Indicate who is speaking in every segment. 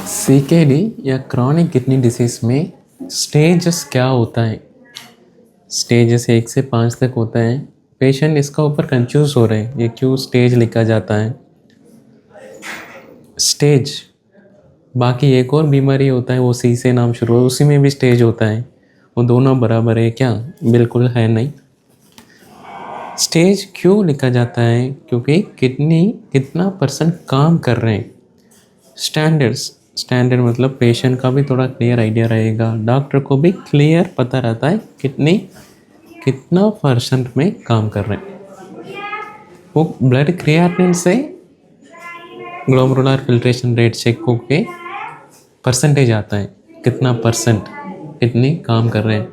Speaker 1: CKD या chronic kidney disease में stages क्या होता है? स्टेजेस 1 से 5 तक होता है। पेशेंट इसका ऊपर कंफ्यूज हो रहे हैं, ये क्यों स्टेज लिखा जाता है। स्टेज बाकी एक और बीमारी होता है, वो सी से नाम शुरू है, उसी में भी स्टेज होता है। वो दोनों बराबर है क्या? बिल्कुल है नहीं। स्टेज क्यों लिखा जाता है? क्योंकि किडनी कितना % काम कर रहे हैं। स्टैंडर्ड मतलब पेशेंट का भी थोड़ा क्लियर आइडिया रहेगा, डॉक्टर को भी क्लियर पता रहता है कितनी कितना % में काम कर रहे हैं। वो ब्लड क्रिएटिनिन से ग्लोमेरुलर फिल्ट्रेशन रेट चेक होके परसेंटेज आता है, कितना % कितनी काम कर रहे हैं।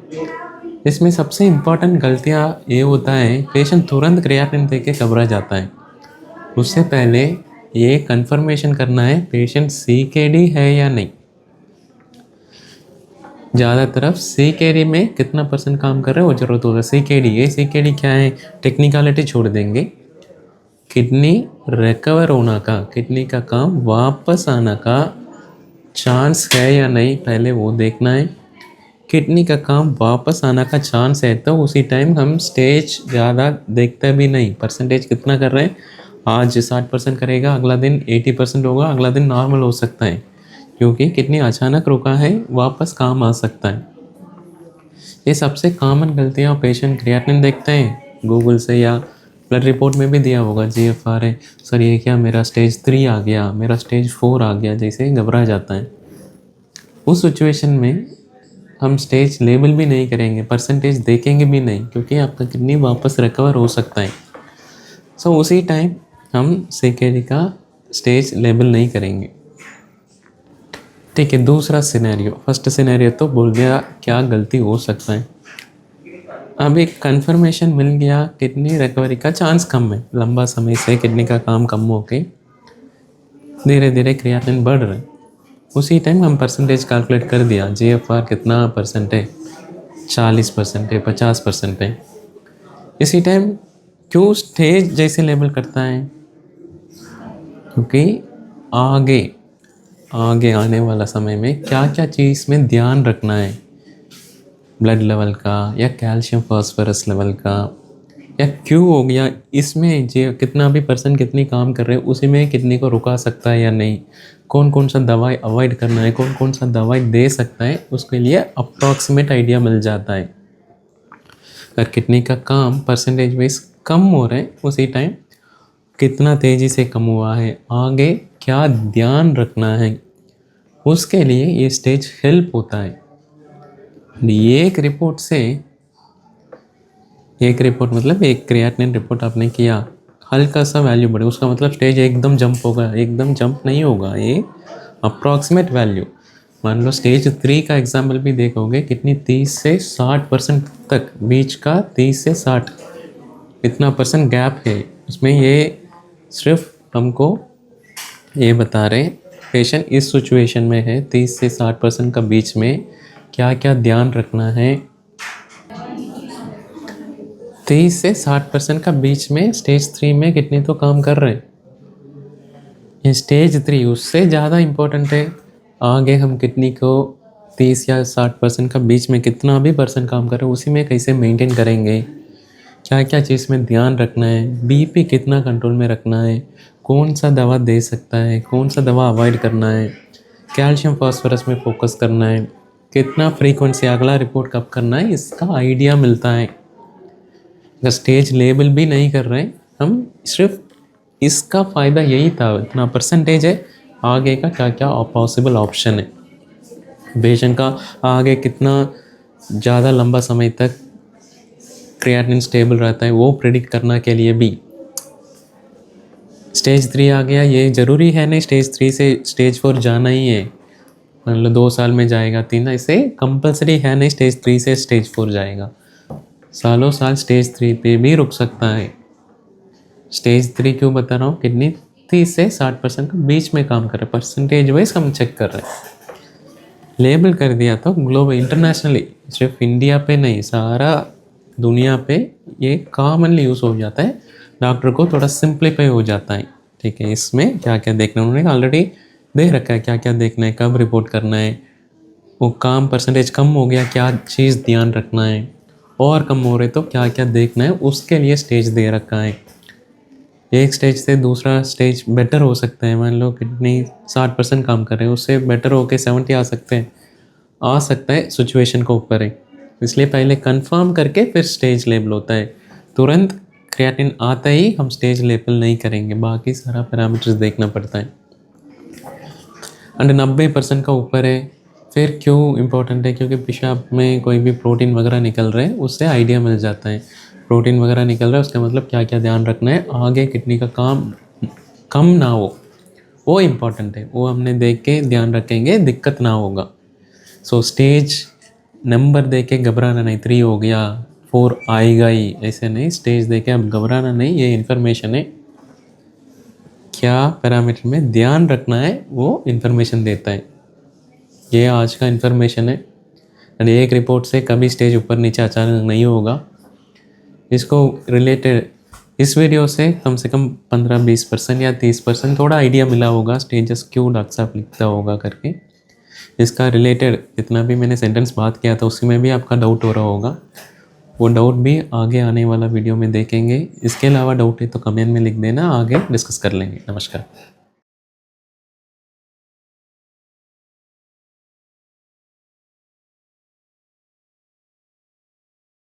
Speaker 1: इसमें सबसे इम्पॉर्टेंट गलतियाँ ये होता है, पेशेंट तुरंत क्रिएटिनिन दे के घबरा जाता है। उससे पहले ये कंफर्मेशन करना है पेशेंट सीकेडी है या नहीं। ज़्यादा तरफ सीकेडी में कितना % काम कर रहे हैं वो ज़रूरत होगा। सीकेडी क्या है, टेक्निकलिटी छोड़ देंगे। किडनी रिकवर होना का, किडनी का काम वापस आना का चांस है या नहीं, पहले वो देखना है। किडनी का काम वापस आना का चांस है तो उसी टाइम हम स्टेज ज़्यादा देखते भी नहीं, परसेंटेज कितना कर रहे हैं। आज 60% करेगा, अगला दिन 80% होगा, अगला दिन नॉर्मल हो सकता है, क्योंकि किडनी अचानक रुका है, वापस काम आ सकता है। ये सबसे कॉमन गलतियाँ पेशेंट क्रिएटिनिन देखते हैं गूगल से या ब्लड रिपोर्ट में भी दिया होगा GFR है, सर ये क्या मेरा स्टेज 3 आ गया, मेरा स्टेज 4 आ गया, जैसे घबरा जाता है। उस सिचुएशन में हम स्टेज लेबल भी नहीं करेंगे, परसेंटेज देखेंगे भी नहीं, क्योंकि आपका किडनी वापस रिकवर हो सकता है। उसी टाइम हम सीकेडी का स्टेज लेबल नहीं करेंगे। ठीक है, दूसरा सिनेरियो। फर्स्ट सिनेरियो तो बोल दिया क्या गलती हो सकता है। अब एक कंफर्मेशन मिल गया किडनी रिकवरी का चांस कम है, लंबा समय से किडनी का काम कम होके धीरे धीरे क्रिएटिनिन बढ़ रहा है। उसी टाइम हम परसेंटेज कैलकुलेट कर दिया, GFR कितना % है, 40% है, 50% है। इसी टाइम क्यों स्टेज जैसे लेबल करता है? क्योंकि आगे आने वाला समय में क्या क्या चीज़ में ध्यान रखना है, ब्लड लेवल का या कैल्शियम फास्फोरस लेवल का या क्यों हो गया, इसमें जो कितना भी % कितनी काम कर रहे हैं उसी में किडनी को रुका सकता है या नहीं, कौन कौन सा दवाई अवॉइड करना है, कौन कौन सा दवाई दे सकता है, उसके लिए अप्रॉक्सीमेट आइडिया मिल जाता है। अगर किडनी का काम परसेंटेज वाइज कम हो रहा है, उसी टाइम कितना तेज़ी से कम हुआ है, आगे क्या ध्यान रखना है, उसके लिए ये स्टेज हेल्प होता है। एक रिपोर्ट मतलब एक क्रिएटिनिन रिपोर्ट आपने किया, हल्का सा वैल्यू बढ़े, उसका मतलब स्टेज एकदम जंप होगा, एकदम जंप नहीं होगा, ये अप्रॉक्सीमेट वैल्यू। मान लो स्टेज 3 का एग्जाम्पल भी देखोगे, कितनी 30 से 60% तक, बीच का 30 से 60 इतना % गैप है उसमें। ये सिर्फ हमको ये बता रहे पेशेंट इस सिचुएशन में है, 30 से 60% का बीच में क्या क्या ध्यान रखना है। 30 से 60% का बीच में स्टेज 3 में कितने तो काम कर रहे हैं, ये स्टेज 3 उससे ज़्यादा इम्पोर्टेंट है। आगे हम किडनी को 30 या 60% का बीच में कितना भी % काम कर रहे हैं, उसी में कैसे मेंटेन करेंगे, क्या क्या चीज़ में ध्यान रखना है, बीपी कितना कंट्रोल में रखना है, कौन सा दवा दे सकता है, कौन सा दवा अवॉइड करना है, कैल्शियम फास्फोरस में फोकस करना है, कितना फ्रीक्वेंसी, अगला रिपोर्ट कब करना है, इसका आइडिया मिलता है। अगर स्टेज लेबल भी नहीं कर रहे हैं हम, सिर्फ इसका फ़ायदा यही था, इतना % है, आगे का क्या क्या पॉसिबल ऑप्शन है, पेशेंट का आगे कितना ज़्यादा लंबा समय तक क्रिएटिनिन स्टेबल रहता है, वो प्रेडिक्ट करने के लिए भी। स्टेज 3 आ गया, ये ज़रूरी है नहीं स्टेज 3 से स्टेज 4 जाना ही है, मान लो 2 साल में जाएगा, 3, ऐसे कंपलसरी है नहीं स्टेज 3 से स्टेज 4 जाएगा, सालों साल स्टेज 3 पे भी रुक सकता है। स्टेज 3 क्यों बता रहा हूँ, किडनी 30 से 60% के बीच में काम कर रहा है, परसेंटेज वाइज हम चेक कर रहे हैं। लेबल कर दिया तो ग्लोबल इंटरनेशनली, सिर्फ इंडिया पे नहीं, सारा दुनिया पे ये कॉमनली यूज़ हो जाता है, डॉक्टर को थोड़ा सिंप्लीफाई हो जाता है। ठीक है, इसमें क्या क्या देखना, उन्होंने ऑलरेडी दे रखा है क्या क्या देखना है, कब रिपोर्ट करना है, वो काम परसेंटेज कम हो गया क्या चीज़ ध्यान रखना है, और कम हो रहे तो क्या क्या देखना है, उसके लिए स्टेज दे रखा है। एक स्टेज से दूसरा स्टेज बेटर हो सकता है, मान लो किडनी 60% काम कर रहे हैं, उससे बेटर होके 70 आ सकता है, सिचुएशन के ऊपर है। इसलिए पहले कंफर्म करके फिर स्टेज लेवल होता है। तुरंत क्रिएटिन आता ही हम स्टेज लेवल नहीं करेंगे, बाकी सारा पैरामीटर्स देखना पड़ता है। एंड 90% का ऊपर है, फिर क्यों इम्पोर्टेंट है, क्योंकि पेशाब में कोई भी प्रोटीन वगैरह निकल रहे हैं, उससे आइडिया मिल जाता है। प्रोटीन वगैरह निकल रहा है उसका मतलब क्या क्या ध्यान रखना है, आगे किडनी का काम कम ना हो, वो इम्पोर्टेंट है। वो हमने देख के ध्यान रखेंगे, दिक्कत ना होगा। सो स्टेज नंबर दे के घबराना नहीं, 3 हो गया 4 आएगा ही, ऐसे नहीं। स्टेज दे के अब घबराना नहीं, ये इन्फॉर्मेशन है, क्या पैरामीटर में ध्यान रखना है वो इन्फॉर्मेशन देता है। ये आज का इन्फॉर्मेशन है। एंड एक रिपोर्ट से कभी स्टेज ऊपर नीचे अचानक नहीं होगा। इसको रिलेटेड इस वीडियो से कम 15-20% या 30% थोड़ा आइडिया मिला होगा, स्टेजेस क्यों डॉक्टर साहब लिखता होगा करके। इसका रिलेटेड जितना भी मैंने सेंटेंस बात किया था उसी में भी आपका डाउट हो रहा होगा, वो डाउट भी आगे आने वाला वीडियो में देखेंगे। इसके अलावा डाउट है तो कमेंट में लिख देना, आगे डिस्कस कर लेंगे। नमस्कार।